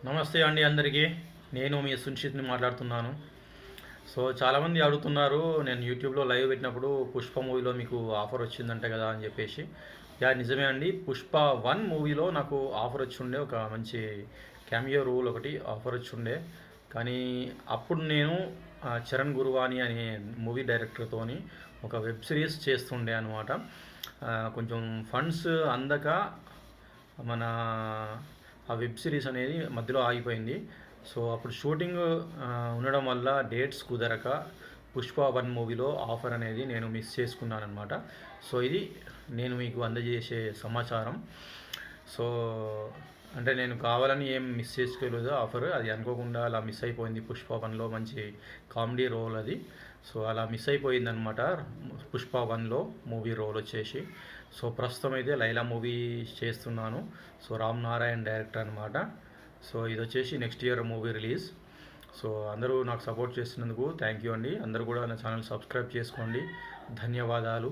నమస్తే అండి అందరికీ. నేను మీ సున్షిత్ని మాట్లాడుతున్నాను. సో చాలామంది అడుగుతున్నారు, నేను యూట్యూబ్లో లైవ్ పెట్టినప్పుడు పుష్ప మూవీలో మీకు ఆఫర్ వచ్చిందంట కదా అని చెప్పేసి. నిజమే అండి. పుష్ప 1 మూవీలో నాకు ఆఫర్ వచ్చి ఉండే, ఒక మంచి క్యామియో రోల్ ఒకటి ఆఫర్ వచ్చి ఉండే. కానీ అప్పుడు నేను చరణ్ గురువాని అనే మూవీ డైరెక్టర్తోని ఒక వెబ్ సిరీస్ చేస్తుండే అనమాట. కొంచెం ఫండ్స్ అందక మన ఆ వెబ్ సిరీస్ అనేది మధ్యలో ఆగిపోయింది. సో అప్పుడు షూటింగ్ ఉండడం వల్ల డేట్స్ కుదరక పుష్ప 1 మూవీలో ఆఫర్ అనేది నేను మిస్ చేసుకున్నాను అనమాట. సో ఇది నేను మీకు అందజేసే సమాచారం. సో అంటే నేను కావాలని ఏం మిస్ చేసుకోలేదు ఆఫర్, అది అనుకోకుండా అలా మిస్ అయిపోయింది. పుష్ప 1లో మంచి కామెడీ రోల్ అది. సో అలా మిస్ అయిపోయిందనమాట పుష్ప 1లో మూవీ రోల్ వచ్చేసి. సో ప్రస్తుతం అయితే లైలా మూవీ చేస్తున్నాను. సో రామ్ నారాయణ్ డైరెక్టర్ అనమాట. సో ఇది వచ్చేసి next year movie release. So అందరూ నాకు సపోర్ట్ చేస్తున్నందుకు థ్యాంక్ యూ అండి. అందరూ కూడా నా ఛానల్ సబ్స్క్రైబ్ చేసుకోండి. ధన్యవాదాలు.